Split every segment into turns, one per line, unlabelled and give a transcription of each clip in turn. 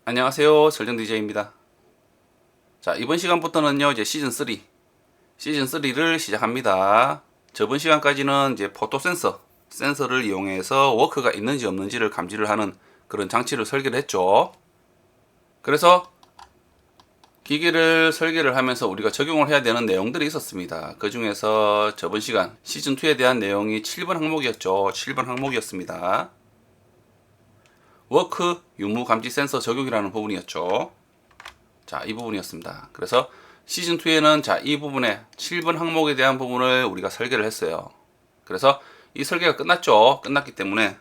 안녕하세요. 설정 DJ입니다. 자, 이번 시간부터는요, 이제 시즌3를 시작합니다. 저번 시간까지는 이제 포토 센서를 이용해서 워크가 있는지 없는지를 감지를 하는 그런 장치를 설계를 했죠. 그래서 기기를 설계를 하면서 우리가 적용을 해야 되는 내용들이 있었습니다. 그 중에서 저번 시간 시즌2에 대한 내용이 7번 항목이었죠. 7번 항목이었습니다. 워크 유무 감지 센서 적용이라는 부분이었죠. 자, 이 부분이었습니다. 그래서 시즌2에는 자, 이 부분에 7번 항목에 대한 부분을 우리가 설계를 했어요. 그래서 이 설계가 끝났죠. 끝났기 때문에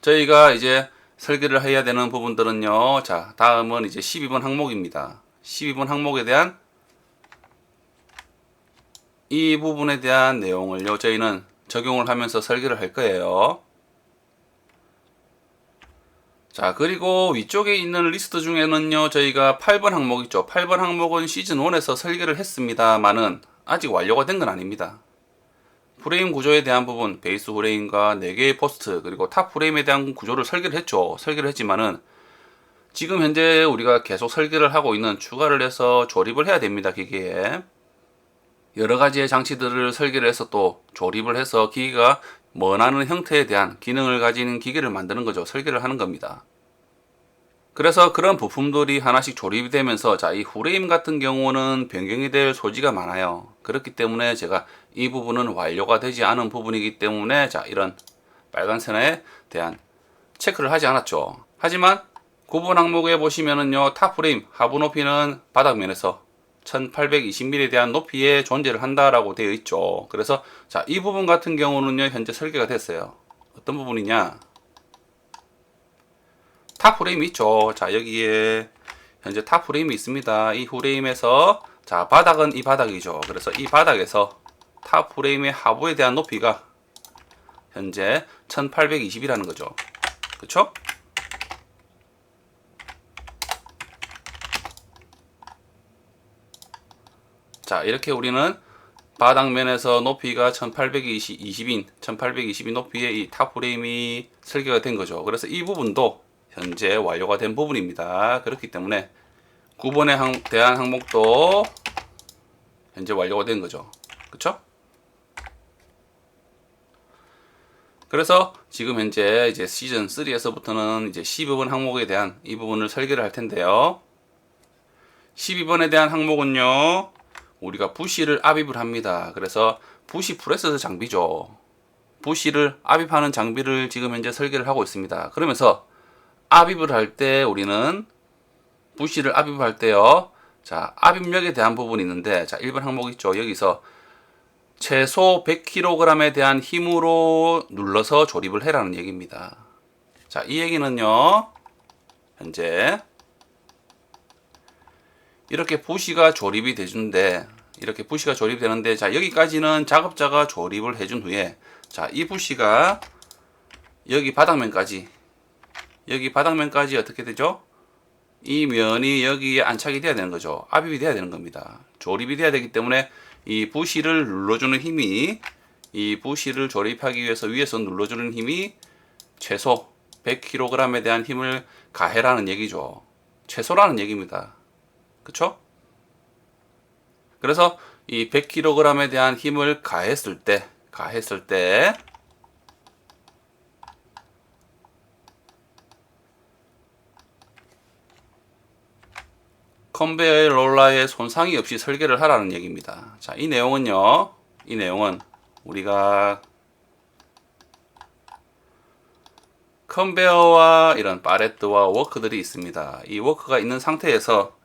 저희가 이제 설계를 해야 되는 부분들은요. 자, 다음은 이제 12번 항목입니다. 12번 항목에 대한 이 부분에 대한 내용을요. 저희는 적용을 하면서 설계를 할 거예요. 자, 그리고 위쪽에 있는 리스트 중에는요, 저희가 8번 항목 있죠. 8번 항목은 시즌1에서 설계를 했습니다만은 아직 완료가 된 건 아닙니다. 프레임 구조에 대한 부분, 베이스 프레임과 4개의 포스트, 그리고 탑 프레임에 대한 구조를 설계를 했죠. 설계를 했지만은 지금 현재 우리가 계속 설계를 하고 있는 추가를 해서 조립을 해야 됩니다, 기계에. 여러 가지의 장치들을 설계를 해서 또 조립을 해서 기계가 원하는 형태에 대한 기능을 가진 기계를 만드는 거죠. 설계를 하는 겁니다. 그래서 그런 부품들이 하나씩 조립이 되면서 자, 이 후레임 같은 경우는 변경이 될 소지가 많아요. 그렇기 때문에 제가 이 부분은 완료가 되지 않은 부분이기 때문에 자, 이런 빨간 선에 대한 체크를 하지 않았죠. 하지만 구분 항목에 보시면은요, 탑 프레임 하부 높이는 바닥면에서 1820mm에 대한 높이에 존재를 한다라고 되어 있죠. 그래서 자, 이 부분 같은 경우는요, 현재 설계가 됐어요. 어떤 부분이냐? 탑 프레임이 있죠. 자, 여기에 현재 탑 프레임이 있습니다. 이 프레임에서 자, 바닥은 이 바닥이죠. 그래서 이 바닥에서 탑 프레임의 하부에 대한 높이가 현재 1820이라는 거죠. 그쵸? 자, 이렇게 우리는 바닥면에서 높이가 1820인 높이의 이 탑 프레임이 설계가 된 거죠. 그래서 이 부분도 현재 완료가 된 부분입니다. 그렇기 때문에 9번에 대한 항목도 현재 완료가 된 거죠. 그쵸? 그래서 지금 현재 이제 시즌 3에서부터는 이제 12번 항목에 대한 이 부분을 설계를 할 텐데요. 12번에 대한 항목은요, 우리가 부시를 압입을 합니다. 그래서 부시 프레스 장비죠. 부시를 압입하는 장비를 지금 현재 설계를 하고 있습니다. 그러면서 압입을 할 때 우리는 부시를 압입할 때요. 자, 압입력에 대한 부분이 있는데 자, 1번 항목 있죠. 여기서 최소 100kg에 대한 힘으로 눌러서 조립을 해라는 얘기입니다. 자, 이 얘기는요. 현재 이렇게 부시가 조립이 되는데 이렇게 부시가 조립되는데 자, 여기까지는 작업자가 조립을 해준 후에 자, 이 부시가 여기 바닥면까지 어떻게 되죠? 이 면이 여기에 안착이 돼야 되는 거죠. 압입이 돼야 되는 겁니다. 조립이 돼야 되기 때문에 이 부시를 눌러주는 힘이 이 부시를 조립하기 위해서 위에서 눌러주는 힘이 최소 100kg에 대한 힘을 가해라는 얘기죠. 최소라는 얘기입니다. 그쵸? 그래서 이 100kg에 대한 힘을 가했을 때 컨베이어 롤러에 손상이 없이 설계를 하라는 얘기입니다. 자, 이 내용은 우리가 컨베어와 이런 파레트와 워크들이 있습니다. 이 워크가 있는 상태에서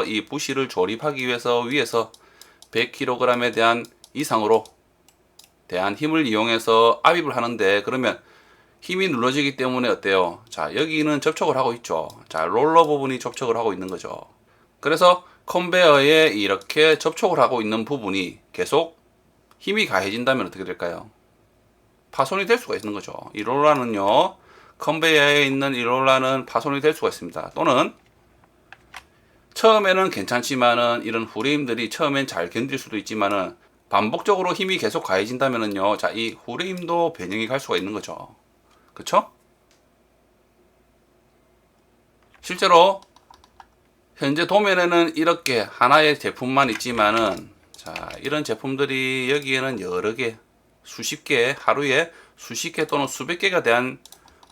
이 부시를 조립하기 위해서 위에서 100kg에 대한 이상으로 대한 힘을 이용해서 압입을 하는데 그러면 힘이 눌러지기 때문에 어때요? 자, 여기는 접촉을 하고 있죠. 자, 롤러 부분이 접촉을 하고 있는 거죠. 그래서 컨베어에 이렇게 접촉을 하고 있는 부분이 계속 힘이 가해진다면 어떻게 될까요? 파손이 될 수가 있는 거죠. 이 롤러는요, 컨베이어에 있는 이 롤러는 파손이 될 수가 있습니다. 또는 처음에는 괜찮지만은 이런 후레임들이 처음엔 잘 견딜 수도 있지만은 반복적으로 힘이 계속 가해진다면은요, 자, 이 후레임도 변형이 갈 수가 있는 거죠. 그쵸? 실제로 현재 도면에는 이렇게 하나의 제품만 있지만은 자, 이런 제품들이 여기에는 여러 개, 수십 개, 하루에 수십 개 또는 수백 개가 대한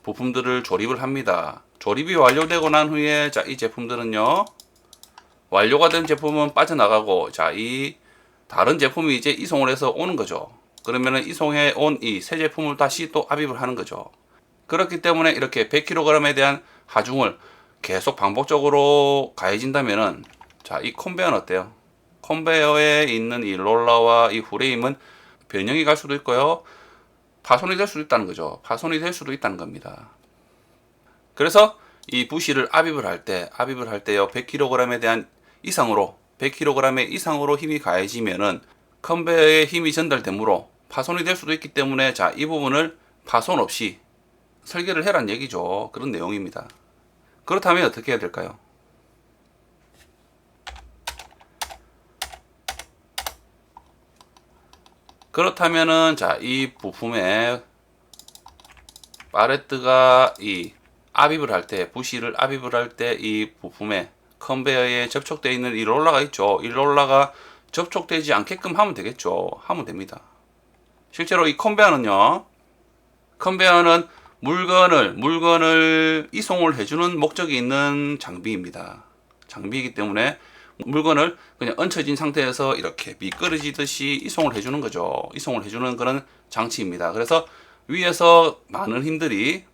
부품들을 조립을 합니다. 조립이 완료되고 난 후에 자, 이 제품들은요. 완료가 된 제품은 빠져나가고 자, 이 다른 제품이 이제 이송을 해서 오는 거죠. 그러면은 이송해 온 이 새 제품을 다시 또 압입을 하는 거죠. 그렇기 때문에 이렇게 100kg에 대한 하중을 계속 반복적으로 가해진다면은 자, 이 컨베어는 어때요? 컨베어에 있는 이 롤러와 이 프레임은 변형이 갈 수도 있고요. 파손이 될 수도 있다는 거죠. 파손이 될 수도 있다는 겁니다. 그래서 이 부시를 압입을 할 때요. 100kg에 대한 이상으로 100kg 이상으로 힘이 가해지면은 컨베어에 힘이 전달되므로 파손이 될 수도 있기 때문에 자, 이 부분을 파손 없이 설계를 해란 얘기죠. 그런 내용입니다. 그렇다면 어떻게 해야 될까요? 그렇다면은 자, 이 부품에 파레트가 이 압입을 할 때, 부시를 압입을 할 때 이 부품에 컨베어에 접촉되어 있는 이 롤러가 있죠. 이 롤러가 접촉되지 않게끔 하면 되겠죠. 하면 됩니다. 실제로 이 컨베어는요. 컨베어는 물건을 이송을 해주는 목적이 있는 장비입니다. 장비이기 때문에 물건을 그냥 얹혀진 상태에서 이렇게 미끄러지듯이 이송을 해주는 거죠. 이송을 해주는 그런 장치입니다. 그래서 위에서 많은 힘들이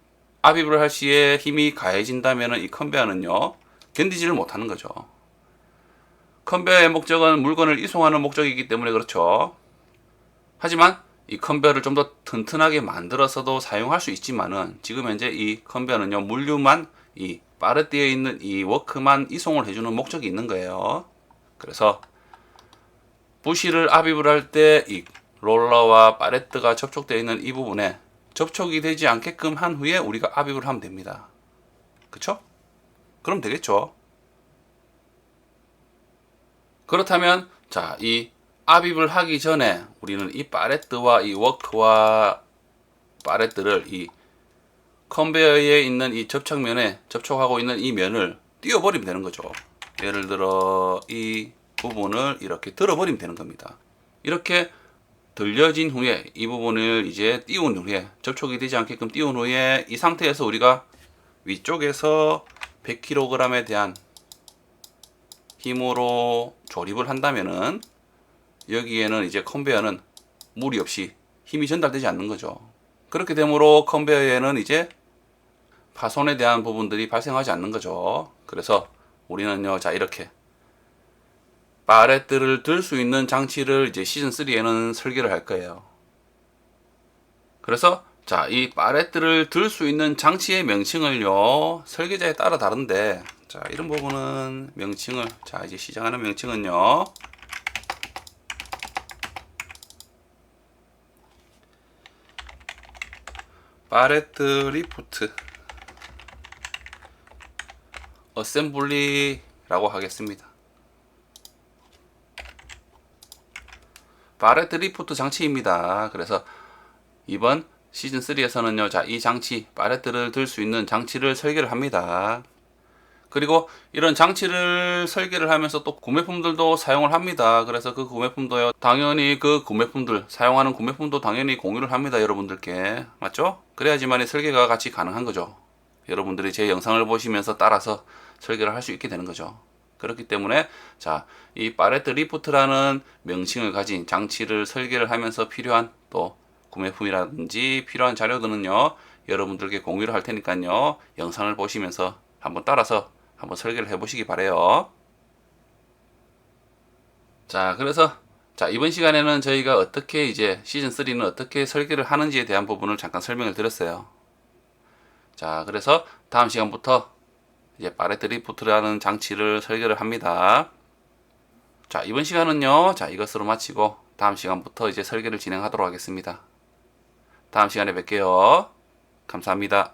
압입을 할 시에 힘이 가해진다면 이 컨베어는요. 견디지를 못하는 거죠. 컨베어의 목적은 물건을 이송하는 목적이기 때문에 그렇죠. 하지만 이 컨베어를 좀 더 튼튼하게 만들어서도 사용할 수 있지만은 지금 현재 이 컨베어는요. 물류만 이 파레트에 있는 이 워크만 이송을 해주는 목적이 있는 거예요. 그래서 부시를 압입을 할 때 이 롤러와 파레트가 접촉되어 있는 이 부분에 접촉이 되지 않게끔 한 후에 우리가 압입을 하면 됩니다. 그쵸? 그럼 되겠죠. 그렇다면 자, 이 압입을 하기 전에 우리는 이 파레트와 이 워크와 파레트를 이 컨베어에 있는 이 접착면에 접촉하고 있는 이 면을 띄워버리면 되는 거죠. 예를 들어 이 부분을 이렇게 들어버리면 되는 겁니다. 이렇게 들려진 후에 이 부분을 이제 띄운 후에 접촉이 되지 않게끔 띄운 후에 이 상태에서 우리가 위쪽에서 100kg에 대한 힘으로 조립을 한다면은 여기에는 이제 컨베어는 무리 없이 힘이 전달되지 않는 거죠. 그렇게 되므로 컨베어에는 이제 파손에 대한 부분들이 발생하지 않는 거죠. 그래서 우리는요, 자, 이렇게 파레트를 들 수 있는 장치를 이제 시즌 3에는 설계를 할 거예요. 그래서 자, 이 파레트를 들 수 있는 장치의 명칭을요, 설계자에 따라 다른데, 자, 이런 부분은 명칭을, 자, 이제 시작하는 명칭은요, 파레트 리프트 어셈블리라고 하겠습니다. 파레트 리프트 장치입니다. 그래서 이번 시즌 3에서는요, 자, 이 장치, 파레트를 들 수 있는 장치를 설계를 합니다. 그리고 이런 장치를 설계를 하면서 또 구매품들도 사용을 합니다. 그래서 그 구매품도요, 당연히 그 구매품들, 사용하는 구매품도 당연히 공유를 합니다. 여러분들께. 맞죠? 그래야지만 이 설계가 같이 가능한 거죠. 여러분들이 제 영상을 보시면서 따라서 설계를 할 수 있게 되는 거죠. 그렇기 때문에 자, 이 파레트 리프트라는 명칭을 가진 장치를 설계를 하면서 필요한 또 구매품이라든지 필요한 자료들은요, 여러분들께 공유를 할 테니까요, 영상을 보시면서 한번 따라서 한번 설계를 해 보시기 바래요. 자, 그래서 자, 이번 시간에는 저희가 어떻게 이제 시즌 3는 어떻게 설계를 하는지에 대한 부분을 잠깐 설명을 드렸어요. 자, 그래서 다음 시간부터 이제 파레트 리프트라는 장치를 설계를 합니다. 자, 이번 시간은요, 자, 이것으로 마치고 다음 시간부터 이제 설계를 진행하도록 하겠습니다. 다음 시간에 뵐게요. 감사합니다.